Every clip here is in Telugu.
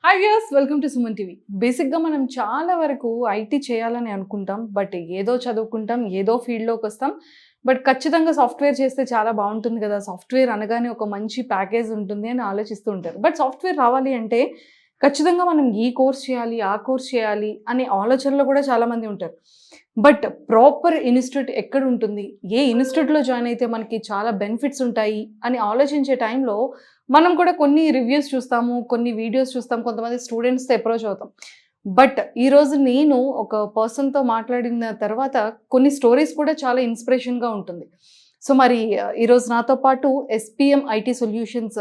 Hi viewers, welcome to Suman TV. బేసిక్గా మనం చాలా వరకు ఐటీ చేయాలని అనుకుంటాం, బట్ ఏదో చదువుకుంటాం, ఏదో ఫీల్డ్లోకి వస్తాం. బట్ ఖచ్చితంగా సాఫ్ట్వేర్ చేస్తే చాలా బాగుంటుంది కదా, సాఫ్ట్వేర్ అనగానే ఒక మంచి ప్యాకేజ్ ఉంటుంది అని ఆలోచిస్తూ ఉంటారు. బట్ సాఫ్ట్వేర్ రావాలి అంటే ఖచ్చితంగా మనం ఈ కోర్స్ చేయాలి, ఆ కోర్స్ చేయాలి అనే ఆలోచనలో కూడా చాలామంది ఉంటారు. బట్ ప్రాపర్ ఇన్స్టిట్యూట్ ఎక్కడ ఉంటుంది, ఏ ఇన్స్టిట్యూట్లో జాయిన్ అయితే మనకి చాలా బెనిఫిట్స్ ఉంటాయి అని ఆలోచించే టైంలో మనం కూడా కొన్ని రివ్యూస్ చూస్తాము, కొన్ని వీడియోస్ చూస్తాం, కొంతమంది స్టూడెంట్స్తో అప్రోచ్ అవుతాం. బట్ ఈరోజు నేను ఒక పర్సన్తో మాట్లాడిన తర్వాత కొన్ని స్టోరీస్ కూడా చాలా ఇన్స్పిరేషన్గా ఉంటుంది. సో మరి ఈరోజు నాతో పాటు SPM IT solutions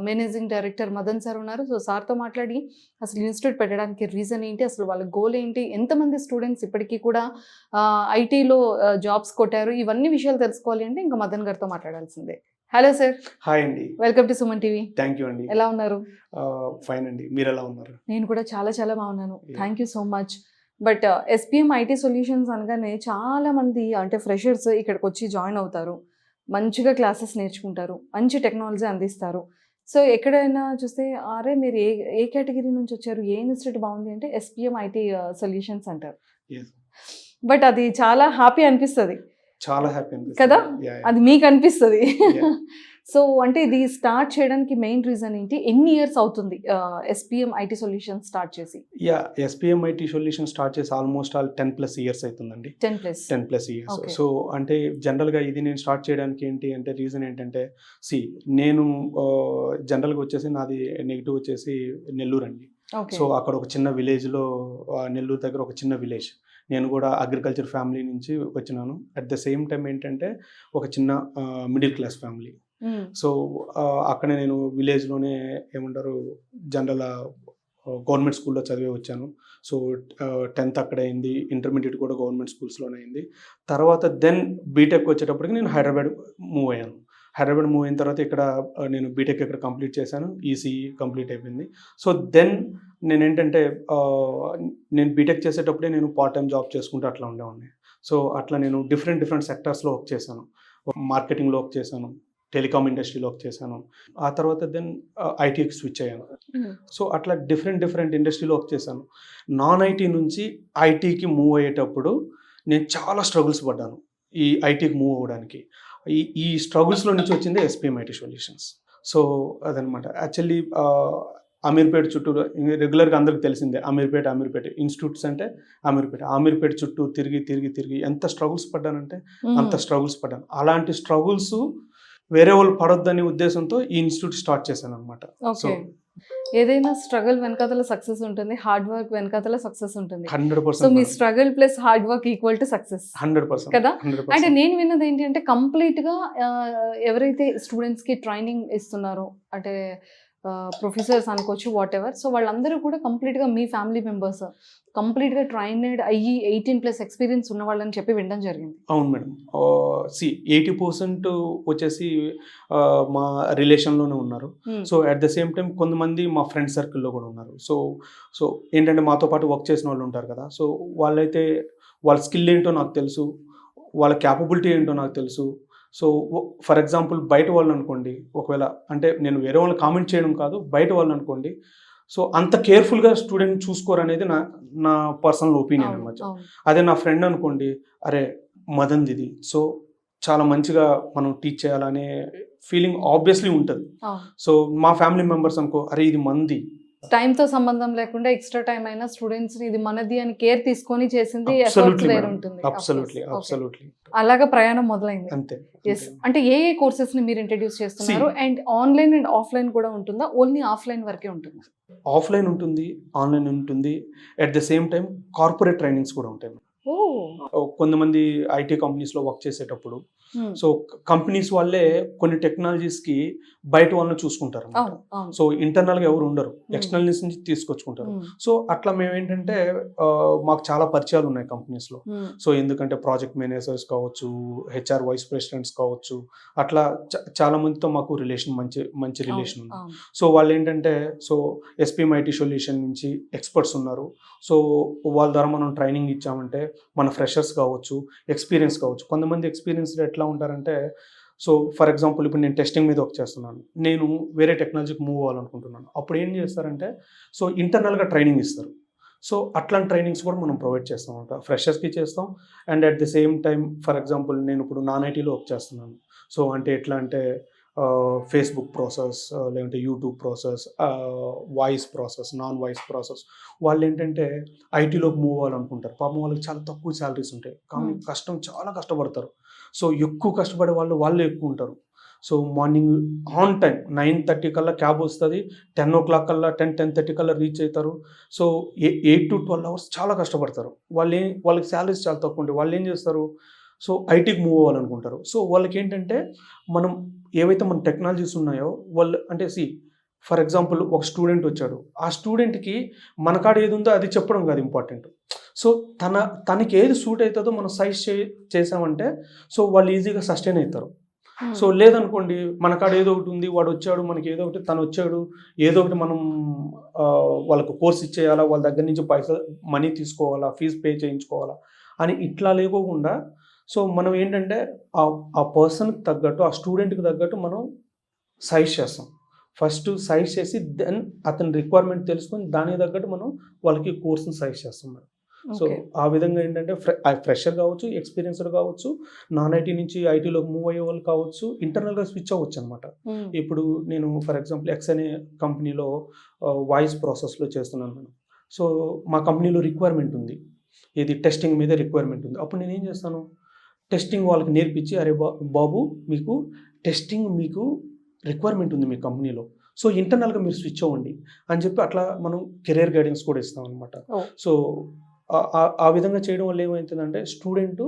managing director Madan sir ఉన్నారు. సో సార్తో మాట్లాడి అసలు ఇన్స్టిట్యూట్ పెట్టడానికి రీజన్ ఏంటి, అసలు వాళ్ళ గోల్ ఏంటి, ఎంతమంది స్టూడెంట్స్ ఇప్పటికీ కూడా ఐటీలో జాబ్స్ కొట్టారు, ఇవన్నీ విషయాలు తెలుసుకోవాలి అంటే ఇంకా మదన్ గారితో మాట్లాడాల్సిందే. Hello sir. హాయ్ అండి. Welcome to Suman TV. Thank you అండి. ఎలా ఉన్నారు? ఫైన్ అండి, మీరు ఎలా ఉన్నారు? నేను కూడా చాలా చాలా బాగున్నాను. Thank you so much. But SPM IT solutions అనగానే చాలా మంది అంటే ఫ్రెషర్స్ ఇక్కడికి వచ్చి జాయిన్ అవుతారు, మంచిగా క్లాసెస్ నేర్చుకుంటారు, మంచి టెక్నాలజీ అందిస్తారు. సో ఎక్కడైనా చూస్తే అరే మీరు ఏ కేటగిరీ నుంచి వచ్చారు, ఏ ఇన్స్టిట్యూట్ బాగుంది అంటే ఎస్పీఎం ఐటీ సొల్యూషన్స్ అంటారు. బట్ అది చాలా హ్యాపీ అనిపిస్తుంది చాలా హ్యాపీ అనిపిస్తుంది కదా, అది మీకు అనిపిస్తుంది. సో అంటే ఇది స్టార్ట్ చేయడానికి మెయిన్ రీజన్ ఏంటి, ఎన్ని ఇయర్స్ అవుతుంది ఎస్పీఎం ఐటీ సొల్యూషన్ స్టార్ట్ చేసి? ఎస్పీఎం ఐటీ సొల్యూషన్ స్టార్ట్ చేసి ఆల్మోస్ట్ 10+ ఇయర్స్ అవుతుందండి. 10+ ఇయర్స్. సో అంటే జనరల్గా ఇది నేను స్టార్ట్ చేయడానికి ఏంటి అంటే రీజన్ ఏంటంటే నేను జనరల్గా వచ్చేసి నాది నెగిటివ్ వచ్చేసి నెల్లూరు అండి. సో అక్కడ ఒక చిన్న విలేజ్లో, నెల్లూరు దగ్గర ఒక చిన్న విలేజ్, నేను కూడా అగ్రికల్చర్ ఫ్యామిలీ నుంచి వచ్చినాను. అట్ ద సేమ్ టైం ఏంటంటే ఒక చిన్న మిడిల్ క్లాస్ ఫ్యామిలీ. సో అక్కడ నేను విలేజ్లోనే ఏమంటారు జనరల్ గవర్నమెంట్ స్కూల్లో చదివే వచ్చాను. సో 10th అక్కడ అయింది, ఇంటర్మీడియట్ కూడా గవర్నమెంట్ స్కూల్స్లోనే అయింది. తర్వాత దెన్ బీటెక్ వచ్చేటప్పటికి నేను హైదరాబాద్ మూవ్ అయ్యాను. హైదరాబాద్ మూవ్ అయిన తర్వాత ఇక్కడ నేను బీటెక్ ఇక్కడ కంప్లీట్ చేశాను, ఈసీఈ కంప్లీట్ అయిపోయింది. సో దెన్ నేనేంటంటే నేను బీటెక్ చేసేటప్పుడే నేను పార్ట్ టైం జాబ్ చేసుకుంటూ అట్లా ఉండేవాడిని. సో అట్లా నేను డిఫరెంట్ సెక్టర్స్లో వర్క్ చేశాను. మార్కెటింగ్లో వర్క్ చేశాను, టెలికామ్ ఇండస్ట్రీలో వర్క్ చేశాను. ఆ తర్వాత దెన్ ఐటీకి స్విచ్ అయ్యాను. సో అట్లా డిఫరెంట్ ఇండస్ట్రీలో వర్క్ చేశాను. నాన్ ఐటీ నుంచి ఐటీకి మూవ్ అయ్యేటప్పుడు నేను చాలా స్ట్రగుల్స్ పడ్డాను ఈ ఐటీకి మూవ్ అవ్వడానికి. ఈ స్ట్రగుల్స్లో నుంచి వచ్చింది ఎస్పీఎం ఐటీ సొల్యూషన్స్. సో అదనమాట. యాక్చువల్లీ అమీర్పేట చుట్టూ రెగ్యులర్గా అందరికి తెలిసిందే, అమీర్పేట ఇన్స్టిట్యూట్స్ అంటే అమీర్పేట చుట్టూ తిరిగి ఎంత స్ట్రగుల్స్ పడ్డానంటే అంత స్ట్రగుల్స్ పడ్డాను. అలాంటి స్ట్రగుల్స్ వేరే వాళ్ళు పడొద్దనే ఉద్దేశంతో ఈ ఇన్స్టిట్యూట్ స్టార్ట్ చేశాను అనమాట. సో ఏదైనా స్ట్రగుల్ వెనకాతల సక్సెస్ ఉంటుంది, హార్డ్ వర్క్ వెనకాతల సక్సెస్ ఉంటుంది. 100%. So me struggle plus hard work equal to success 100% కదా. అంటే నేను విన్నది ఏంటి అంటే కంప్లీట్ గా ఎవరైతే స్టూడెంట్స్ కి ట్రైనింగ్ ఇస్తున్నారో అంటే ప్రొఫెసర్స్ అనుకోవచ్చు, వాట్ ఎవర్, సో వాళ్ళందరూ కూడా కంప్లీట్గా మీ ఫ్యామిలీ మెంబర్స్ కంప్లీట్గా ట్రైనడ్ అయ్యి 18+ ఎక్స్పీరియన్స్ ఉన్న వాళ్ళని చెప్పి వినడం జరిగింది. అవును మేడం. 80% వచ్చేసి మా రిలేషన్లోనే ఉన్నారు. So at the same time కొంతమంది మా ఫ్రెండ్ సర్కిల్లో కూడా ఉన్నారు. సో ఏంటంటే మాతో పాటు వర్క్ చేసిన వాళ్ళు ఉంటారు కదా, సో వాళ్ళైతే వాళ్ళ స్కిల్ ఏంటో నాకు తెలుసు, వాళ్ళ క్యాపబిలిటీ ఏంటో నాకు తెలుసు. సో ఫర్ ఎగ్జాంపుల్ బయట వాళ్ళు అనుకోండి, ఒకవేళ అంటే నేను వేరే వాళ్ళు కామెంట్ చేయడం కాదు, బయట వాళ్ళు అనుకోండి, సో అంత కేర్ఫుల్గా స్టూడెంట్ చూసుకోరు అనేది నా పర్సనల్ ఒపీనియన్ అనమాట. అదే నా ఫ్రెండ్ అనుకోండి, అరే మదన్ ఇది, సో చాలా మంచిగా మనం టీచ్ చేయాలనే ఫీలింగ్ ఆబ్వియస్లీ ఉంటుంది. సో మా ఫ్యామిలీ మెంబర్స్ అనుకో, అరే ఇది మంది, టైంతో సంబంధం లేకుండా ఎక్స్ట్రా టైం అయినా స్టూడెంట్స్ ఇది మనది అని కేర్ తీసుకొని చేసింది ఉంటుంది. అలాగా ప్రయాణం మొదలైంది. అంతే. అంటే ఏ కోర్సెస్ ని మీరు ఇంట్రడ్యూస్ చేస్తున్నారు, అండ్ ఆన్లైన్ అండ్ ఆఫ్లైన్ కూడా ఉంటుందా, ఓన్లీ ఆఫ్లైన్ వరకే ఉంటుందా? ఆఫ్లైన్ ఉంటుంది, ఆన్లైన్ ఉంటుంది. At the same time corporate trainings కూడా ఉంటాయి. కొంతమంది ఐటీ కంపెనీస్లో వర్క్ చేసేటప్పుడు సో కంపెనీస్ వాళ్ళే కొన్ని టెక్నాలజీస్కి బయట వాళ్ళని చూసుకుంటారు అన్నమాట. సో ఇంటర్నల్గా ఎవరు ఉండరు, ఎక్స్టర్నల్ నుంచి తీసుకొచ్చుకుంటారు. సో అట్లా మేము ఏంటంటే మాకు చాలా పరిచయాలు ఉన్నాయి కంపెనీస్లో. సో ఎందుకంటే ప్రాజెక్ట్ మేనేజర్స్ కావచ్చు, హెచ్ఆర్ వైస్ ప్రెసిడెంట్స్ కావచ్చు, అట్లా చాలా మందితో మాకు రిలేషన్ మంచి రిలేషన్ ఉంది. సో వాళ్ళు ఏంటంటే సో ఎస్పీఎం ఐటీ సొల్యూషన్ నుంచి ఎక్స్పర్ట్స్ ఉన్నారు. సో వాళ్ళ ద్వారా మనం ట్రైనింగ్ ఇచ్చామంటే మన ఫ్రెషర్స్ కావచ్చు, ఎక్స్పీరియన్స్ కావచ్చు, కొంతమంది ఎక్స్పీరియన్స్ ఎట్లా ఉంటారంటే సో ఫర్ ఎగ్జాంపుల్ ఇప్పుడు నేను టెస్టింగ్ మీద వర్క్ చేస్తున్నాను, నేను వేరే టెక్నాలజీకి మూవ్ అవ్వాలనుకుంటున్నాను. అప్పుడు ఏం చేస్తారంటే సో ఇంటర్నల్గా ట్రైనింగ్ ఇస్తారు. సో అట్లాంటి ట్రైనింగ్స్ కూడా మనం ప్రొవైడ్ చేస్తాం అనమాట, ఫ్రెషర్స్కి చేస్తాం. And at the same time for example నేను ఇప్పుడు నాన్ ఐటీలో వర్క్ చేస్తున్నాను. సో అంటే ఎట్లా అంటే ఫేస్బుక్ ప్రాసెస్, లేదంటే YouTube process, voice process, non voice process. వాళ్ళు ఏంటంటే ఐటీలోకి మూవ్ అవ్వాలనుకుంటారు. పాపం వాళ్ళకి చాలా తక్కువ శాలరీస్ ఉంటాయి, కానీ చాలా కష్టపడతారు. సో ఎక్కువ కష్టపడే వాళ్ళే ఎక్కువ ఉంటారు. సో మార్నింగ్ ఆన్ టైం 9:30 కల్లా క్యాబ్ వస్తుంది, 10 o'clock కల్లా 10:30 కల్లా రీచ్ అవుతారు. సో 8 to 12 hours చాలా కష్టపడతారు. వాళ్ళకి శాలరీస్ చాలా తక్కువ ఉంటాయి. వాళ్ళు ఏం చేస్తారు, సో ఐటీకి మూవ్ అవ్వాలనుకుంటారు. సో వాళ్ళకి ఏంటంటే మనం ఏవైతే మన టెక్నాలజీస్ ఉన్నాయో వాళ్ళు అంటే ఫర్ ఎగ్జాంపుల్ ఒక స్టూడెంట్ వచ్చాడు, ఆ స్టూడెంట్కి మన కాడ ఏది ఉందో అది చెప్పడం కాదు ఇంపార్టెంట్. సో తనకి ఏది సూట్ అవుతుందో మనం సైజ్ చేసామంటే సో వాళ్ళు ఈజీగా సస్టైన్ అవుతారు. సో లేదనుకోండి మన కాడ ఏదో ఒకటి ఉంది, వాడు వచ్చాడు, మనకి ఏదో ఒకటి తను వచ్చాడు, ఏదో ఒకటి మనం వాళ్ళకు కోర్స్ ఇచ్చేయాలా, వాళ్ళ దగ్గర నుంచి మనీ తీసుకోవాలా, ఫీజు పే చేయించుకోవాలా అని ఇట్లా లేకోకుండా సో మనం ఏంటంటే ఆ పర్సన్కి తగ్గట్టు, ఆ స్టూడెంట్కి తగ్గట్టు మనం సైజ్ చేస్తాం. ఫస్ట్ సైజ్ చేసి దెన్ అతని రిక్వైర్మెంట్ తెలుసుకొని దానికి తగ్గట్టు మనం వాళ్ళకి కోర్స్ని సైజ్ చేస్తాం మేడం. సో ఆ విధంగా ఏంటంటే ఫ్రెషర్ కావచ్చు, ఎక్స్పీరియన్స్డ్ కావచ్చు, నాన్ ఐటీ నుంచి ఐటీలోకి మూవ్ అయ్యే వాళ్ళు కావచ్చు, ఇంటర్నల్గా స్విచ్ అవ్వచ్చు అనమాట. ఇప్పుడు నేను ఫర్ ఎగ్జాంపుల్ ఎక్స్ అనే కంపెనీలో వాయిస్ ప్రాసెస్లో చేస్తున్నాను మేడం. సో మా కంపెనీలో రిక్వైర్మెంట్ ఉంది, ఇది టెస్టింగ్ మీద రిక్వైర్మెంట్ ఉంది. అప్పుడు నేను ఏం చేస్తాను, టెస్టింగ్ వాళ్ళకి నేర్పించి అరే బాబు మీకు టెస్టింగ్ మీకు రిక్వైర్మెంట్ ఉంది మీ కంపెనీలో, సో ఇంటర్నల్గా మీరు స్విచ్ అవ్వండి అని చెప్పి అట్లా మనం కెరీర్ గైడెన్స్ కూడా ఇస్తాం అనమాట. సో ఆ విధంగా చేయడం వల్ల ఏమవుతుందంటే స్టూడెంట్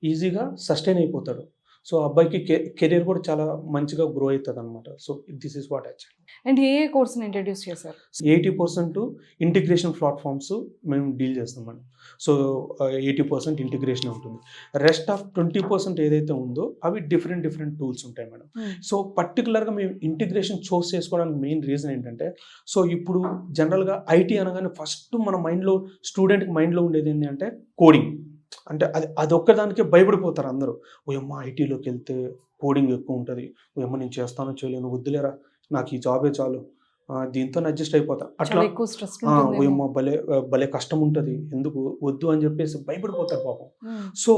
ఈజీగా సస్టైన్ అయిపోతాడు. సో అబ్బాయికి కెరీర్ కూడా చాలా మంచిగా గ్రో అవుతుంది అనమాట. So this is what actually. And ఏ కోర్స్ని ఇంట్రడ్యూస్ చేశారు? 80% ఇంటిగ్రేషన్ ప్లాట్ఫామ్స్ మేము డీల్ చేస్తామండి. సో 80% ఇంటిగ్రేషన్ ఉంటుంది. రెస్ట్ ఆఫ్ 20% ఏదైతే ఉందో అవి డిఫరెంట్ టూల్స్ ఉంటాయి మేడం. సో పర్టికులర్గా మేము ఇంటిగ్రేషన్ చూస్ చేసుకోవడానికి మెయిన్ రీజన్ ఏంటంటే సో ఇప్పుడు జనరల్గా ఐటీ అనగానే ఫస్ట్ మన మైండ్లో స్టూడెంట్కి మైండ్లో ఉండేది ఏంటంటే కోడింగ్. అంటే అది ఒక్కదానికే భయపడిపోతారు అందరూ. ఓయమ్మ ఐటీలోకి వెళ్తే కోడింగ్ ఎక్కువ ఉంటుంది, ఓయమ్మ నేను చేస్తానో చేయలేను, వద్దులేరా నాకు ఈ జాబే చాలు, దీంతో అడ్జస్ట్ అయిపోతా, అట్లా ఓయమ్మ భలే కష్టం ఉంటుంది, ఎందుకు వద్దు అని చెప్పేసి భయపడిపోతారు పాపం. సో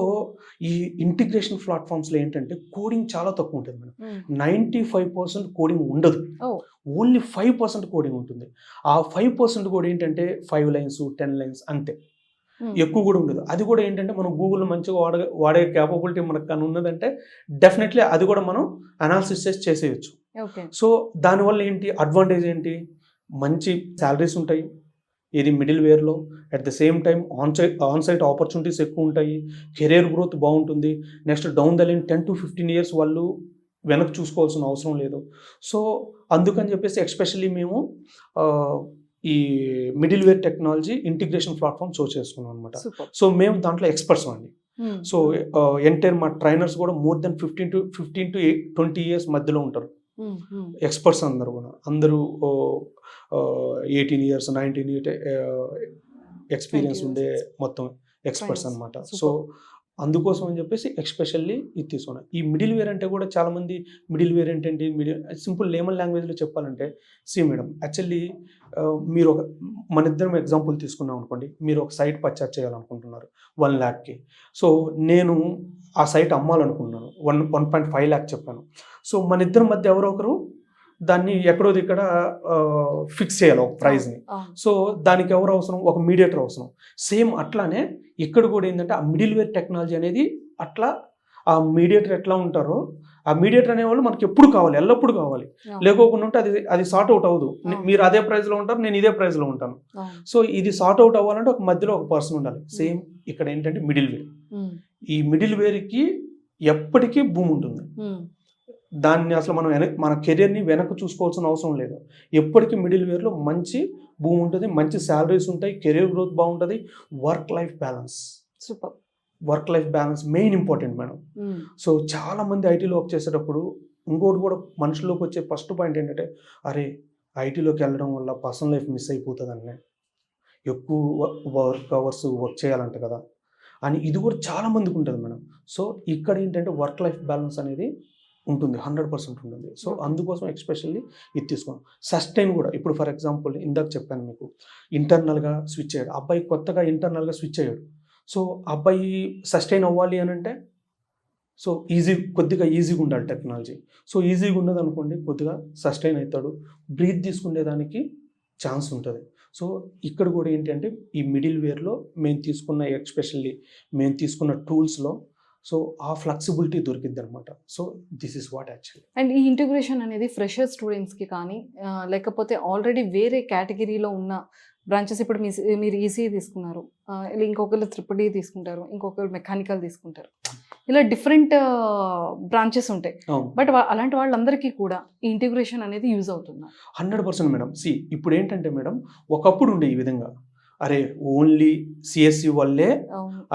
ఈ ఇంటిగ్రేషన్ ప్లాట్ఫామ్స్లో ఏంటంటే కోడింగ్ చాలా తక్కువ ఉంటుంది మేడం. 95% కోడింగ్ ఉండదు, ఓన్లీ 5% కోడింగ్ ఉంటుంది. ఆ 5% కూడా ఏంటంటే 5 lines 10 lines అంతే, ఎక్కువ కూడా ఉండదు. అది కూడా ఏంటంటే మనం గూగుల్ మంచిగా వాడే క్యాపబిలిటీ మనకు కానీ ఉన్నదంటే డెఫినెట్లీ అది కూడా మనం అనాలిసిస్ చేసేయచ్చు. సో దానివల్ల ఏంటి అడ్వాంటేజ్ ఏంటి, మంచి శాలరీస్ ఉంటాయి ఇది మిడిల్ వేర్లో, at the same time on site opportunities ఎక్కువ ఉంటాయి, కెరీర్ గ్రోత్ బాగుంటుంది. Next down the line 10 to 15 years వాళ్ళు వెనక్కి చూసుకోవాల్సిన అవసరం లేదు. సో అందుకని చెప్పేసి ఎస్పెషల్లీ మేము ఈ middleware technology integration platform choose చేసుకున్నాం అనమాట. సో మేము దాంట్లో ఎక్స్పర్ట్స్ అండి. సో ఎంటైర్ మా ట్రైనర్స్ కూడా మోర్ దెన్ 15 to 20 years మధ్యలో ఉంటారు ఎక్స్పర్ట్స్ అందరూ కూడా. అందరూ 18 years 19 years ఎక్స్పీరియన్స్ ఉండే మొత్తం ఎక్స్పర్ట్స్ అనమాట. సో అందుకోసం అని చెప్పేసి ఎస్పెషల్లీ ఇది తీసుకున్నాను. ఈ మిడిల్ వేర్ అంటే కూడా చాలామంది మిడిల్ వేర్ ఏంటంటే సింపుల్ లేమన్ లాంగ్వేజ్లో చెప్పాలంటే మేడం యాక్చువల్లీ మీరు మన ఇద్దరం ఎగ్జాంపుల్ తీసుకున్నాం అనుకోండి, మీరు ఒక సైట్ పర్చేస్ చేయాలనుకుంటున్నారు 1 lakhకి. సో నేను ఆ సైట్ అమ్మాలనుకున్నాను, 1.5 lakh చెప్పాను. సో మన ఇద్దరి మధ్య ఎవరో ఒకరు దాన్ని ఎక్కడో ఇక్కడ ఫిక్స్ చేయాలి ఒక ప్రైజ్ని. సో దానికి ఎవరు అవసరం, ఒక మీడియేటర్ అవసరం. సేమ్ అట్లానే ఇక్కడ కూడా ఏంటంటే ఆ మిడిల్ వేర్ టెక్నాలజీ అనేది అట్లా ఆ మీడియేటర్ ఎట్లా ఉంటారో ఆ మీడియేటర్ అనేవాళ్ళు మనకి ఎప్పుడు కావాలి, ఎల్లప్పుడు కావాలి. లేకోకుండా ఉంటే అది సార్ట్ అవుట్ అవ్వదు. మీరు అదే ప్రైస్లో ఉంటారు, నేను ఇదే ప్రైస్లో ఉంటాను. సో ఇది సార్ట్ అవుట్ అవ్వాలంటే ఒక మధ్యలో ఒక పర్సన్ ఉండాలి. సేమ్ ఇక్కడ ఏంటంటే మిడిల్ వేర్. ఈ మిడిల్ వేర్కి ఎప్పటికీ భూమి ఉంటుంది. దాన్ని అసలు మనం మన కెరియర్ని వెనక్కి చూసుకోవాల్సిన అవసరం లేదు. ఎప్పటికీ మిడిల్ వేర్లో మంచి భూమి ఉంటుంది, మంచి శాలరీస్ ఉంటాయి, కెరియర్ గ్రోత్ బాగుంటుంది, work life balance main important madam. So చాలా మంది ఐటీలో వర్క్ చేసేటప్పుడు ఇంకోటి కూడా మనుషుల్లోకి వచ్చే ఫస్ట్ పాయింట్ ఏంటంటే అరే ఐటీలోకి వెళ్ళడం వల్ల పర్సనల్ లైఫ్ మిస్ అయిపోతుందని, ఎక్కువ వర్క్ అవర్స్ వర్క్ చేయాలంట కదా అని ఇది కూడా చాలా మందికి ఉంటుంది మేడం. సో ఇక్కడ ఏంటంటే వర్క్ లైఫ్ బ్యాలెన్స్ అనేది ఉంటుంది, 100% ఉంటుంది. సో అందుకోసం ఎక్స్పెషల్లీ ఇది తీసుకోండి. సస్టైన్ కూడా ఇప్పుడు ఫర్ ఎగ్జాంపుల్ ఇందాక చెప్పాను మీకు, ఇంటర్నల్గా స్విచ్ అయ్యాడు అబ్బాయి, కొత్తగా ఇంటర్నల్గా స్విచ్ అయ్యాడు. సో అబ్బాయి సస్టైన్ అవ్వాలి అని అంటే సో కొద్దిగా ఈజీగా ఉండాలి టెక్నాలజీ. సో ఈజీగా ఉన్నది అనుకోండి, కొద్దిగా సస్టైన్ అవుతాడు, బ్రీత్ తీసుకునేదానికి ఛాన్స్ ఉంటుంది. సో ఇక్కడ కూడా ఏంటంటే ఈ మిడిల్ వేర్లో మేము తీసుకున్న టూల్స్లో సో ఆ ఫ్లెక్సిబిలిటీ దొరికిద్ది అనమాట. So this is what actually. And ఈ ఇంటిగ్రేషన్ అనేది ఫ్రెషర్ స్టూడెంట్స్కి కానీ లేకపోతే ఆల్రెడీ వేరే కేటగిరీలో ఉన్న బ్రాంచెస్, ఇప్పుడు మీరు ఈసీఈ తీసుకున్నారు, ఇంకొకరు ట్రిపుల్ ఈ తీసుకుంటారు, ఇంకొకరు మెకానికల్ తీసుకుంటారు, ఇలా డిఫరెంట్ బ్రాంచెస్ ఉంటాయి. బట్ అలాంటి వాళ్ళందరికీ కూడా ఈ ఇంటిగ్రేషన్ అనేది యూజ్ అవుతుంది 100% మేడం. ఇప్పుడు ఏంటంటే మేడం, ఒకప్పుడు ఉండే ఈ విధంగా, అరే ఓన్లీ సిఎస్సి వల్లే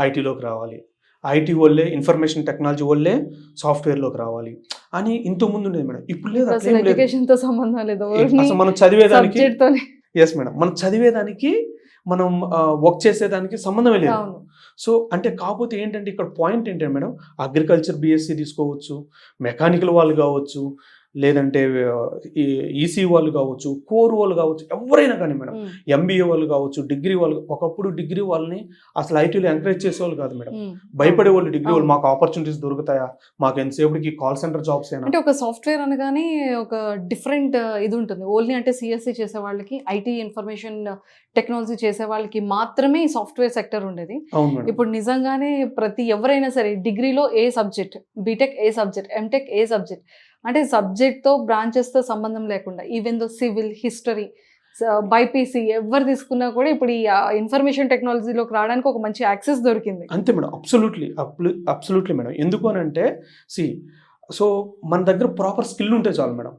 ఐటీలోకి రావాలి, ఐటీ వల్లే ఇన్ఫర్మేషన్ టెక్నాలజీ వల్లే సాఫ్ట్వేర్లోకి రావాలి అని ఇంతకుముందు ఉండేది మేడం. ఇప్పుడు లేదు, ఎడ్యుకేషన్తో సంబంధం లేదు, అసలు మనం చదివేదానికి ఎస్ మేడం, మనం చదివేదానికి మనం వర్క్ చేసేదానికి సంబంధమే లేదు. సో అంటే కాకపోతే ఏంటంటే ఇక్కడ పాయింట్ ఏంటంటే మేడం, అగ్రికల్చర్ బీఎస్సీ తీసుకోవచ్చు, మెకానికల్ వాళ్ళు కావచ్చు, లేదంటే ఈసీ వాళ్ళు కావచ్చు, కోర్ వాళ్ళు కావచ్చు, ఎవరైనా కానీ మేడం, ఎంబీఏ వాళ్ళు కావచ్చు, డిగ్రీ వాళ్ళు. ఒకప్పుడు డిగ్రీ వాళ్ళని అసలు ఐటీలో ఎంకరేజ్ చేసేవాళ్ళు కాదు మేడం, భయపడేవాళ్ళు. డిగ్రీ వాళ్ళు మాకు ఆపర్చునిటీస్ దొరుకుతాయా, మాకు ఎంతసేపటికి కాల్ సెంటర్ జాబ్స్ అయినా. అంటే ఒక సాఫ్ట్వేర్ అనగానే ఒక డిఫరెంట్ ఇది ఉంటుంది. ఓన్లీ అంటే సిఎస్సి చేసే వాళ్ళకి, ఐటీ ఇన్ఫర్మేషన్ టెక్నాలజీ చేసే వాళ్ళకి మాత్రమే ఈ సాఫ్ట్వేర్ సెక్టర్ ఉండేది. ఇప్పుడు నిజంగానే ఎవరైనా సరే డిగ్రీలో ఏ సబ్జెక్ట్, బీటెక్ ఏ సబ్జెక్ట్, ఎంటెక్ ఏ సబ్జెక్ట్, అంటే సబ్జెక్ట్తో బ్రాంచెస్తో సంబంధం లేకుండా, even though civil, history, BiPC ఎవరు తీసుకున్నా కూడా ఇప్పుడు ఈ ఇన్ఫర్మేషన్ టెక్నాలజీలోకి రావడానికి ఒక మంచి యాక్సెస్ దొరికింది. అంతే మేడం, అబ్సల్యూట్లీ మేడం. ఎందుకు అని అంటే సో మన దగ్గర ప్రాపర్ స్కిల్ ఉంటే చాలు మేడం.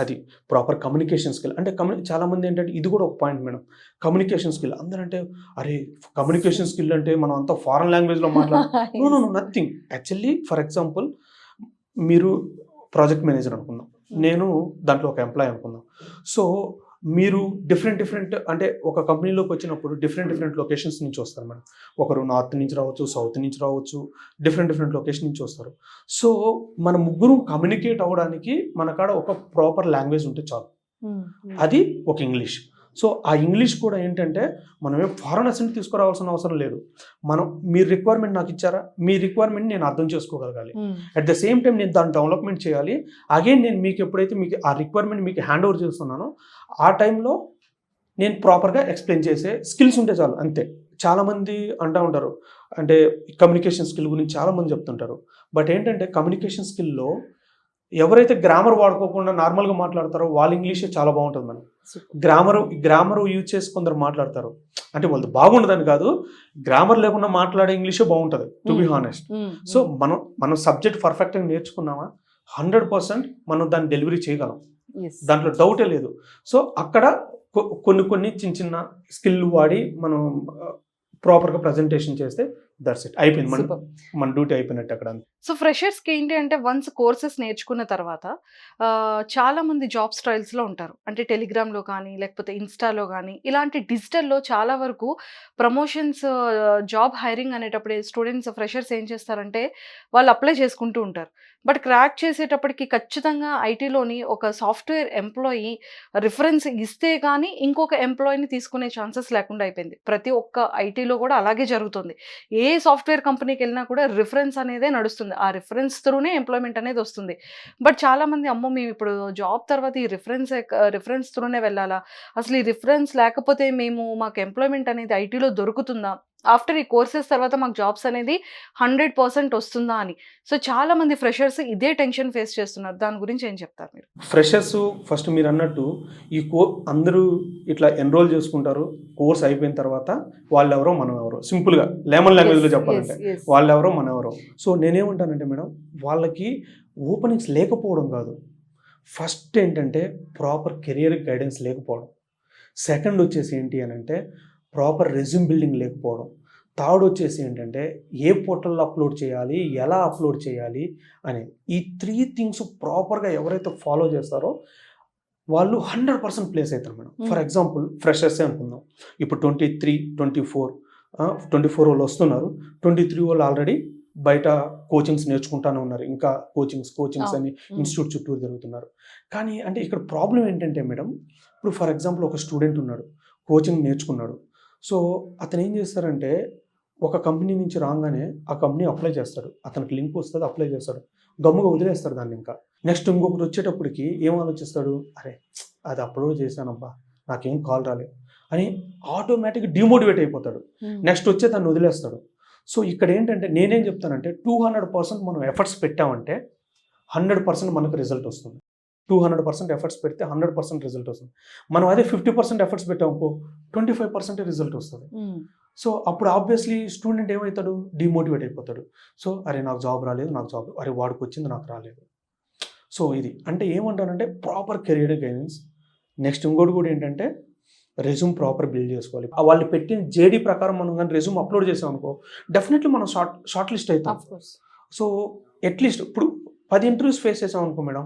అది ప్రాపర్ కమ్యూనికేషన్ స్కిల్. అంటే చాలా మంది ఏంటంటే ఇది కూడా ఒక పాయింట్ మేడం, కమ్యూనికేషన్ స్కిల్. అందరంటే అరే కమ్యూనికేషన్ స్కిల్ అంటే మనం అంతా ఫారెన్ లాంగ్వేజ్లో మాట్లాడాలి. No nothing. Actually for example మీరు ప్రాజెక్ట్ మేనేజర్ అనుకుందాం, నేను దాంట్లో ఒక ఎంప్లాయ్ అనుకుందాం. సో మీరు డిఫరెంట్ అంటే ఒక కంపెనీలోకి వచ్చినప్పుడు డిఫరెంట్ లొకేషన్స్ నుంచి వస్తారు మేడం. ఒకరు నార్త్ నుంచి రావచ్చు, సౌత్ నుంచి రావచ్చు, డిఫరెంట్ లొకేషన్ నుంచి వస్తారు. సో మన ముగ్గురు కమ్యూనికేట్ అవ్వడానికి మన కాడ ఒక ప్రాపర్ లాంగ్వేజ్ ఉంటే చాలు, అది ఒక ఇంగ్లీష్. సో ఆ ఇంగ్లీష్ కూడా ఏంటంటే మనమే ఫారెనర్స్ని తీసుకురావాల్సిన అవసరం లేదు. మీ రిక్వైర్మెంట్ నాకు ఇచ్చారా, మీ రిక్వైర్మెంట్ నేను అర్థం చేసుకోగలగాలి, అట్ ద సేమ్ టైం నేను దాన్ని డెవలప్మెంట్ చేయాలి. అగైన్ నేను మీకు ఎప్పుడైతే మీకు ఆ రిక్వైర్మెంట్ మీకు హ్యాండ్ ఓవర్ చేస్తున్నానో ఆ టైంలో నేను ప్రాపర్గా ఎక్స్ప్లెయిన్ చేసే స్కిల్స్ ఉంటే చాలు, అంతే. చాలామంది అంటూ ఉంటారు, అంటే కమ్యూనికేషన్ స్కిల్ గురించి చాలామంది చెప్తుంటారు. బట్ ఏంటంటే కమ్యూనికేషన్ స్కిల్లో ఎవరైతే గ్రామర్ వాడుకోకుండా నార్మల్గా మాట్లాడతారో వాళ్ళ ఇంగ్లీషే చాలా బాగుంటుంది మేడం. గ్రామర్ యూజ్ చేసి కొందరు మాట్లాడతారు, అంటే వాళ్ళది బాగుండదని కాదు, గ్రామర్ లేకుండా మాట్లాడే ఇంగ్లీషే బాగుంటుంది టు బి హానెస్ట్. సో మనం సబ్జెక్ట్ పర్ఫెక్ట్గా నేర్చుకున్నామా 100% మనం దాన్ని డెలివరీ చేయగలం, దాంట్లో డౌటే లేదు. సో అక్కడ కొన్ని చిన్న స్కిల్ వాడి మనం ప్రాపర్గా ప్రజెంటేషన్ చేస్తే దట్స్ ఇట్, అయిపోయింది, మన డ్యూటీ అయిపోయినట్టు అక్కడ. సో ఫ్రెషర్స్కి ఏంటి అంటే వన్స్ కోర్సెస్ నేర్చుకున్న తర్వాత చాలామంది జాబ్ స్టైల్స్లో ఉంటారు. అంటే టెలిగ్రామ్లో కానీ లేకపోతే ఇన్స్టాలో కానీ ఇలాంటి డిజిటల్లో చాలా వరకు ప్రమోషన్స్, జాబ్ హైరింగ్ అనేటప్పుడు స్టూడెంట్స్ ఫ్రెషర్స్ ఏం చేస్తారంటే వాళ్ళు అప్లై చేసుకుంటూ ఉంటారు. బట్ క్రాక్ చేసేటప్పటికి ఖచ్చితంగా ఐటీలోని ఒక సాఫ్ట్వేర్ ఎంప్లాయీ రిఫరెన్స్ ఇస్తే కానీ ఇంకొక ఎంప్లాయీని తీసుకునే ఛాన్సెస్ లేకుండా అయిపోయింది. ప్రతి ఒక్క ఐటీలో కూడా అలాగే జరుగుతుంది. ఏ సాఫ్ట్వేర్ కంపెనీకి వెళ్ళినా కూడా రిఫరెన్స్ అనేదే నడుస్తుంది. ఆ రిఫరెన్స్ త్రూనే ఎంప్లాయ్మెంట్ అనేది వస్తుంది. బట్ చాలామంది అమ్మో మేము ఇప్పుడు జాబ్ తర్వాత ఈ రిఫరెన్స్ త్రూనే వెళ్ళాలా, అసలు ఈ రిఫరెన్స్ లేకపోతే మాకు ఎంప్లాయ్మెంట్ అనేది ఐటీలో దొరుకుతుందా, ఆఫ్టర్ ఈ కోర్సెస్ తర్వాత మాకు జాబ్స్ అనేది 100% వస్తుందా అని. సో చాలా మంది ఫ్రెషర్స్ ఇదే టెన్షన్ ఫేస్ చేస్తున్నారు. దాని గురించి ఏం చెప్తారు మీరు? ఫ్రెషర్స్ ఫస్ట్ మీరు అన్నట్టు అందరూ ఇట్లా ఎన్రోల్ చేసుకుంటారు. కోర్స్ అయిపోయిన తర్వాత వాళ్ళెవరో మనం ఎవరో, సింపుల్గా లేమన్ లాంగ్వేజ్లో చెప్పాలంటే వాళ్ళెవరో మనం ఎవరో. సో నేనేమంటానంటే మేడం, వాళ్ళకి ఓపెనింగ్స్ లేకపోవడం కాదు, ఫస్ట్ ఏంటంటే ప్రాపర్ కెరియర్ గైడెన్స్ లేకపోవడం. సెకండ్ వచ్చేసి ఏంటి అని అంటే ప్రాపర్ రెజ్యూమ్ బిల్డింగ్ లేకపోవడం. థర్డ్ వచ్చేసి ఏంటంటే ఏ పోర్టల్లో అప్లోడ్ చేయాలి, ఎలా అప్లోడ్ చేయాలి అని. ఈ 3 థింగ్స్ ప్రాపర్గా ఎవరైతే ఫాలో చేస్తారో వాళ్ళు 100% ప్లేస్ అవుతారు మేడం. ఫర్ ఎగ్జాంపుల్ ఫ్రెషర్సే అనుకుందాం, ఇప్పుడు 23, 24 వాళ్ళు వస్తున్నారు, 23 వాళ్ళు ఆల్రెడీ బయట కోచింగ్స్ నేర్చుకుంటానే ఉన్నారు, ఇంకా కోచింగ్స్ అని ఇన్స్టిట్యూట్ చుట్టూ తిరుగుతున్నారు. కానీ అంటే ఇక్కడ ప్రాబ్లం ఏంటంటే మేడం, ఇప్పుడు ఫర్ ఎగ్జాంపుల్ ఒక స్టూడెంట్ ఉన్నాడు, కోచింగ్ నేర్చుకున్నాడు. సో అతను ఏం చేస్తారంటే ఒక కంపెనీ నుంచి రాగానే ఆ కంపెనీ అప్లై చేస్తాడు, అతనికి లింక్ వస్తుంది, అప్లై చేస్తాడు, గమ్ముగా వదిలేస్తాడు దాన్ని. ఇంకా నెక్స్ట్ ఇంకొకటి వచ్చేటప్పటికి ఏం ఆలోచిస్తాడు, అరే అది అప్లోడ్ చేశానబ్బా, నాకేం కాల్ రాలేదు అని ఆటోమేటిక్గా డిమోటివేట్ అయిపోతాడు. నెక్స్ట్ వచ్చే దాన్ని వదిలేస్తాడు. సో ఇక్కడ ఏంటంటే నేనేం చెప్తానంటే 200% మనం ఎఫర్ట్స్ పెట్టామంటే 100% మనకు రిజల్ట్ వస్తుంది. 200% ఎఫర్ట్స్ పెడితే 100% రిజల్ట్ వస్తుంది. మనం అదే 50% ఎఫర్ట్స్ పెట్టామనుకో 25% రిజల్ట్ వస్తుంది. సో అప్పుడు ఆబ్వియస్లీ స్టూడెంట్ ఏమవుతాడు, డిమోటివేట్ అయిపోతాడు. సో అరే నాకు జాబ్ రాలేదు, అరే వాడికి వచ్చింది నాకు రాలేదు. సో ఇది అంటే ఏమంటానంటే ప్రాపర్ కెరియర్ గైడెన్స్. నెక్స్ట్ ఇంకోటి కూడా ఏంటంటే రెజ్యూమ్ ప్రాపర్ బిల్డ్ చేసుకోవాలి. వాళ్ళు పెట్టిన జేడీ ప్రకారం మనం కానీ రెజ్యూమ్ అప్లోడ్ చేసాం అనుకో డెఫినెట్లీ మనం షార్ట్ లిస్ట్ అవుతాం. సో అట్లీస్ట్ ఇప్పుడు 10 ఇంటర్వ్యూస్ ఫేస్ చేసాం అనుకో మేడం,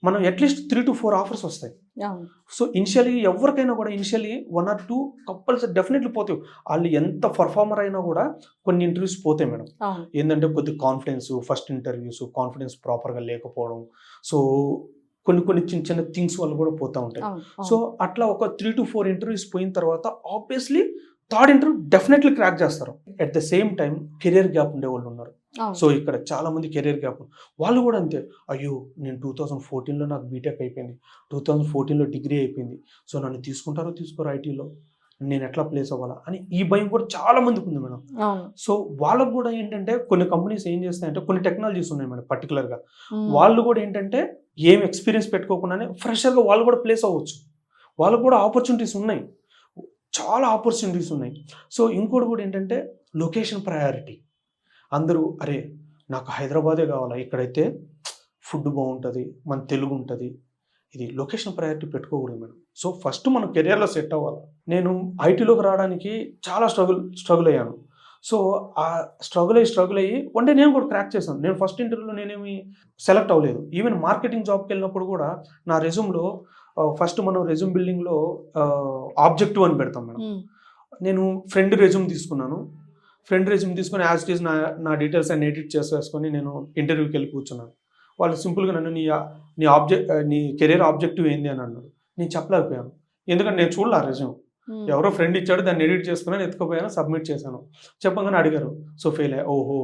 మనం అట్లీస్ట్ 3 to 4 ఆఫర్స్ వస్తాయి. సో ఇనిషియలీ ఎవరికైనా కూడా ఇనిషియలీ 1 or 2 కంపల్సరీ డెఫినెట్లీ పోతాయి. వాళ్ళు ఎంత పర్ఫార్మర్ అయినా కూడా కొన్ని ఇంటర్వ్యూస్ పోతాయి మేడం. ఏంటంటే కొద్ది కాన్ఫిడెన్స్, ఫస్ట్ ఇంటర్వ్యూస్ కాన్ఫిడెన్స్ ప్రాపర్గా లేకపోవడం, సో కొన్ని చిన్న థింగ్స్ వల్ల కూడా పోతూ ఉంటాయి. సో అట్లా ఒక 3 to 4 ఇంటర్వ్యూస్ పోయిన తర్వాత obviously third interview definitely crack చేస్తారు. At the same time career gap ఉండే వాళ్ళు ఉన్నారు. సో ఇక్కడ చాలా మంది కెరియర్ గ్యాప్ వాళ్ళు కూడా అంతే, అయ్యో నేను 2014లో నాకు బీటెక్ అయిపోయింది, 2014లో డిగ్రీ అయిపోయింది, సో నన్ను తీసుకోరు ఐటీలో, నేను ఎట్లా ప్లేస్ అవ్వాలా అని ఈ భయం కూడా చాలా మందికి ఉంది మేడం. సో వాళ్ళకు కూడా ఏంటంటే కొన్ని కంపెనీస్ ఏం చేస్తాయంటే కొన్ని టెక్నాలజీస్ ఉన్నాయి మేడం పర్టికులర్గా, వాళ్ళు కూడా ఏంటంటే ఏం ఎక్స్పీరియన్స్ పెట్టుకోకుండానే ఫ్రెషర్గా వాళ్ళు కూడా ప్లేస్ అవ్వచ్చు. వాళ్ళకు కూడా ఆపర్చునిటీస్ ఉన్నాయి, చాలా ఆపర్చునిటీస్ ఉన్నాయి. సో ఇంకోటి కూడా ఏంటంటే లొకేషన్ ప్రయారిటీ. అందరూ అరే నాకు హైదరాబాదే కావాలా, ఇక్కడైతే ఫుడ్ బాగుంటుంది, మన తెలుగు ఉంటుంది, ఇది లొకేషన్ ప్రయారిటీ పెట్టుకోకూడదు మేడం. సో ఫస్ట్ మనం కెరియర్లో సెట్ అవ్వాలి. నేను ఐటీలోకి రావడానికి చాలా స్ట్రగుల్ అయ్యాను. సో ఆ స్ట్రగుల్ అయ్యి వన్ డే నేను కూడా క్రాక్ చేశాను. నేను ఫస్ట్ ఇంటర్వ్యూలో నేనేమి సెలెక్ట్ అవ్వలేదు. ఈవెన్ మార్కెటింగ్ జాబ్కి వెళ్ళినప్పుడు కూడా నా రెజ్యూమ్లో ఫస్ట్ మనం రెజ్యూమ్ బిల్డింగ్లో ఆబ్జెక్టివ్ అని పెడతాం మేడం. నేను ఫ్రెండ్ రెజ్యూమ్ తీసుకున్నాను. ఫ్రెండ్ రెజ్యూమ్ తీసుకొని యాజ్ ఇట్ ఈస్ నా డీటెయిల్స్ అన్ని ఎడిట్ చేసేసుకొని నేను ఇంటర్వ్యూకి వెళ్ళి కూర్చున్నాను. వాళ్ళు సింపుల్గా నన్ను నీ కెరీర్ ఆబ్జెక్టివ్ ఏంది అని అన్నారు. నేను చెప్పలేకపోయాను, ఎందుకంటే నేను చూడలే ఆ రెజ్యూమ్. ఎవరో ఫ్రెండ్ ఇచ్చాడు, దాన్ని ఎడిట్ చేసుకుని ఎత్తుకుపోయాను, సబ్మిట్ చేశాను. చెప్పగానే అడిగారు, సో ఫెయిల్ అయ్యా. ఓహో,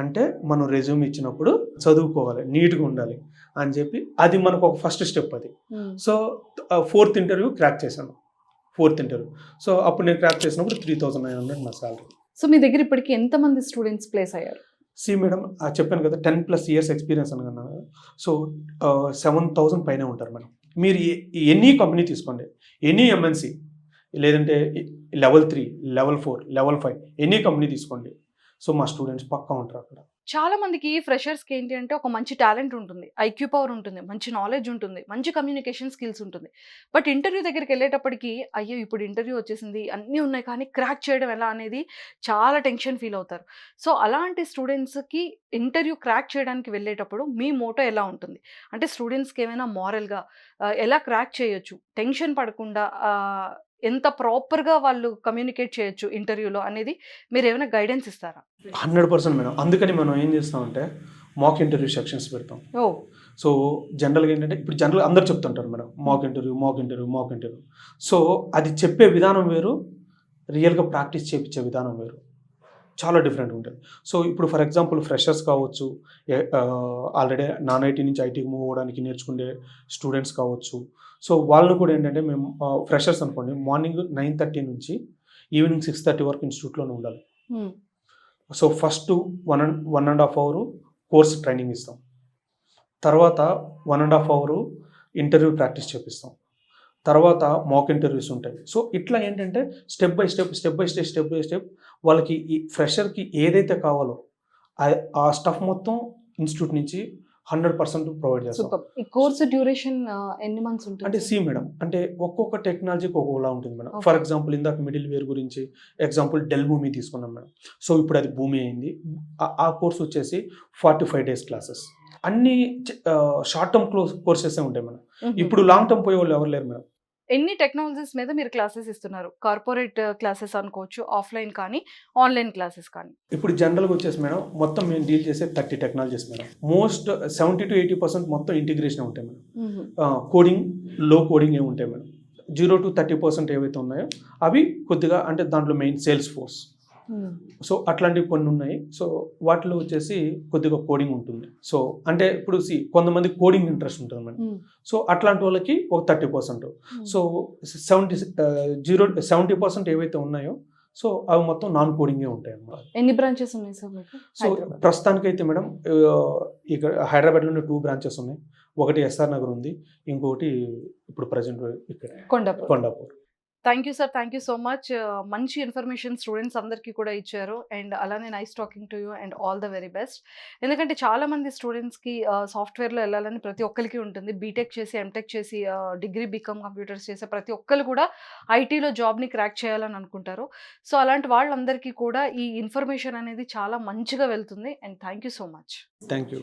అంటే మనం రెజ్యూమ్ ఇచ్చినప్పుడు చదువుకోవాలి, నీట్గా ఉండాలి అని చెప్పి అది మనకు ఒక ఫస్ట్ స్టెప్ అది. సో 4th ఇంటర్వ్యూ క్రాక్ చేశాను. 4th interview. సో అప్పుడు నేను క్రాక్ చేసినప్పుడు 3,900 నా సాలరీ. సో మీ దగ్గర ఇప్పటికి ఎంతమంది స్టూడెంట్స్ ప్లేస్ అయ్యారు? మేడం చెప్పాను కదా 10+ years ఎక్స్పీరియన్స్ అనుకున్నాను. సో 7,000 పైన ఉంటారు మేడం. మీరు ఎనీ కంపెనీ తీసుకోండి, ఎనీ ఎంఎన్సీ, లేదంటే level 3, level 4, level 5 any company తీసుకోండి. సో మా స్టూడెంట్స్ పక్కా ఉంటారు అక్కడ. చాలా మందికి ఫ్రెషర్స్కి ఏంటి అంటే ఒక మంచి టాలెంట్ ఉంటుంది, ఐక్యూ పవర్ ఉంటుంది, మంచి నాలెడ్జ్ ఉంటుంది, మంచి కమ్యూనికేషన్ స్కిల్స్ ఉంటుంది. బట్ ఇంటర్వ్యూ దగ్గరికి వెళ్ళేటప్పటికి అయ్యో ఇప్పుడు ఇంటర్వ్యూ వచ్చేసింది, అన్నీ ఉన్నాయి, కానీ క్రాక్ చేయడం ఎలా అనేది చాలా టెన్షన్ ఫీల్ అవుతారు. సో అలాంటి స్టూడెంట్స్కి ఇంటర్వ్యూ క్రాక్ చేయడానికి వెళ్ళేటప్పుడు మీ మోటో ఎలా ఉంటుంది? అంటే స్టూడెంట్స్కి ఏమైనా మారల్గా ఎలా క్రాక్ చేయొచ్చు, టెన్షన్ పడకుండా ఎంత ప్రాపర్గా వాళ్ళు కమ్యూనికేట్ చేయొచ్చు ఇంటర్వ్యూలో అనేది మీరు ఏమైనా గైడెన్స్ ఇస్తారా? 100% మేడం. అందుకని మనం ఏం చేస్తామంటే మాక్ ఇంటర్వ్యూ సెక్షన్స్ పెడతాం. సో జనరల్గా ఏంటంటే ఇప్పుడు జనరల్గా అందరు చెప్తుంటారు మేడం మాక్ ఇంటర్వ్యూ. సో అది చెప్పే విధానం వేరు, రియల్గా ప్రాక్టీస్ చేయించే విధానం వేరు, చాలా డిఫరెంట్ ఉంటుంది. సో ఇప్పుడు ఫర్ ఎగ్జాంపుల్ ఫ్రెషర్స్ కావచ్చు, ఆల్రెడీ నాన్ ఐటీ నుంచి ఐటీకి మూవ్ అవ్వడానికి నేర్చుకునే స్టూడెంట్స్ కావచ్చు. సో వాళ్ళు కూడా ఏంటంటే మేము ఫ్రెషర్స్ అనుకోండి, మార్నింగ్ 9:30 నుంచి ఈవినింగ్ 6:30 వరకు ఇన్స్టిట్యూట్లోనే ఉండాలి. So first 1.5 hour course training ఇస్తాం, తర్వాత 1.5 hour ఇంటర్వ్యూ ప్రాక్టీస్ చేపిస్తాం, తర్వాత మాక్ ఇంటర్వ్యూస్ ఉంటాయి. సో ఇట్లా ఏంటంటే స్టెప్ బై స్టెప్ వాళ్ళకి ఈ ఫ్రెషర్కి ఏదైతే కావాలో ఆ స్టఫ్ మొత్తం ఇన్స్టిట్యూట్ నుంచి 100% ప్రొవైడ్ చేస్తాం. ఈ కోర్స్ డ్యూరేషన్ ఎన్ని మంత్స్ ఉంటుంది? అంటే మేడం అంటే ఒక్కొక్క టెక్నాలజీకి ఒక్కొక్కలా ఉంటుంది మేడం. ఫర్ ఎగ్జాంపుల్ ఇందాక మిడిల్ వేర్ గురించి ఎగ్జాంపుల్ డెల్ భూమి తీసుకున్నాం మేడం. సో ఇప్పుడు అది భూమి అయింది. ఆ కోర్స్ వచ్చేసి 45 days క్లాసెస్. అన్ని షార్ట్ టర్మ్ కోర్సెస్ ఉంటాయి మేడం. ఇప్పుడు లాంగ్ టర్మ్ పోయే వాళ్ళు ఎవరు లేరు మేడం. ఎన్ని టెక్నాలజీస్ మీద మీరు క్లాసెస్ ఇస్తున్నారు? కార్పొరేట్ క్లాసెస్ అనుకోవచ్చు, ఆఫ్‌లైన్ కానీ, ఆన్‌లైన్ క్లాసెస్ కానీ. ఇప్పుడు జనరల్‌గా వచ్చేసి మేడం మొత్తం మేము డీల్ చేసే 30 టెక్నాలజీస్ మేడం. మోస్ట్ 70-80% మొత్తం ఇంటిగ్రేషన్ ఉంటాయి మేడం. కోడింగ్, లో కోడింగ్ ఏమి ఉంటాయి మేడం. 0-30% ఏవైతే ఉన్నాయో అవి కొద్దిగా అంటే దాంట్లో మెయిన్ సేల్స్ ఫోర్స్. సో అట్లాంటివి కొన్ని ఉన్నాయి. సో వాటిలో వచ్చేసి కొద్దిగా కోడింగ్ ఉంటుంది. సో అంటే ఇప్పుడు కొంతమంది కోడింగ్ ఇంట్రెస్ట్ ఉంటుంది మేడం. సో అట్లాంటి వాళ్ళకి ఒక 30%. సో 70% ఏవైతే ఉన్నాయో సో అవి మొత్తం నాన్ కోడింగే ఉంటాయి అన్నమాట. ఎన్ని బ్రాంచెస్ ఉన్నాయి సార్ మీకు? సో ప్రస్తుతానికైతే మేడం ఇక్కడ హైదరాబాద్లోనే 2 బ్రాంచెస్ ఉన్నాయి. ఒకటి ఎస్ఆర్ నగర్ ఉంది, ఇంకొకటి ఇప్పుడు ప్రజెంట్ ఇక్కడ Kondapur. Thank you sir, thank you so much. మంచి ఇన్ఫర్మేషన్ స్టూడెంట్స్ అందరికీ కూడా ఇచ్చారు. అండ్ అలానే nice talking to you and all the very best. ఎందుకంటే చాలామంది స్టూడెంట్స్కి సాఫ్ట్వేర్లో వెళ్ళాలని ప్రతి ఒక్కరికి ఉంటుంది. బీటెక్ చేసి, ఎంటెక్ చేసి, డిగ్రీ బీకామ్ కంప్యూటర్స్ చేసే ప్రతి ఒక్కరు కూడా ఐటీలో జాబ్ని క్రాక్ చేయాలని అనుకుంటారు. సో అలాంటి వాళ్ళందరికీ కూడా ఈ ఇన్ఫర్మేషన్ అనేది చాలా మంచిగా వెళ్తుంది. And thank you so much. Thank you.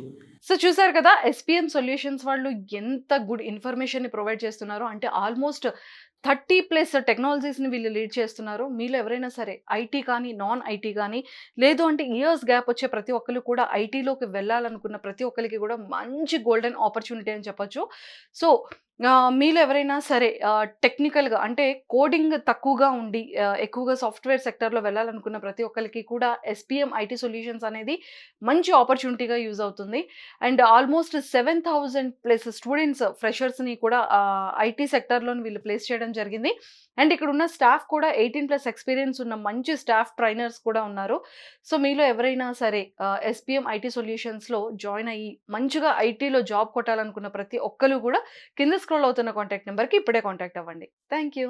So చూసారు కదా, ఎస్పీఎం సొల్యూషన్స్ వాళ్ళు ఎంత గుడ్ ఇన్ఫర్మేషన్ని ప్రొవైడ్ చేస్తున్నారు. అంటే ఆల్మోస్ట్ 30+ టెక్నాలజీస్ని వీళ్ళు లీడ్ చేస్తున్నారు. మీలో ఎవరైనా సరే ఐటీ కానీ, నాన్ ఐటీ కానీ, లేదు అంటే ఇయర్స్ గ్యాప్ వచ్చే ప్రతి ఒక్కరు కూడా ఐటీలోకి వెళ్ళాలనుకున్న ప్రతి ఒక్కరికి కూడా మంచి గోల్డెన్ ఆపర్చునిటీ అని చెప్పొచ్చు. సో మీలో ఎవరైనా సరే టెక్నికల్గా అంటే కోడింగ్ తక్కువగా ఉండి ఎక్కువగా సాఫ్ట్వేర్ సెక్టర్లో వెళ్ళాలనుకున్న ప్రతి ఒక్కరికి కూడా ఎస్పీఎం ఐటీ సొల్యూషన్స్ అనేది మంచి ఆపర్చునిటీగా యూజ్ అవుతుంది. అండ్ ఆల్మోస్ట్ 7,000+ స్టూడెంట్స్ ఫ్రెషర్స్ని కూడా ఐటీ సెక్టర్లో వీళ్ళు ప్లేస్ చేయడం జరిగింది. అండ్ ఇక్కడ ఉన్న స్టాఫ్ కూడా 18+ ఎక్స్పీరియన్స్ ఉన్న మంచి స్టాఫ్ ట్రైనర్స్ కూడా ఉన్నారు. సో మీలో ఎవరైనా సరే ఎస్పీఎం ఐటీ సొల్యూషన్స్లో జాయిన్ అయ్యి మంచిగా ఐటీలో జాబ్ కొట్టాలనుకున్న ప్రతి ఒక్కరు కూడా కింద స్క్రోల్ అవుతున్న కాంటాక్ట్ నెంబర్కి ఇప్పుడే కాంటాక్ట్ అవ్వండి. Thank you.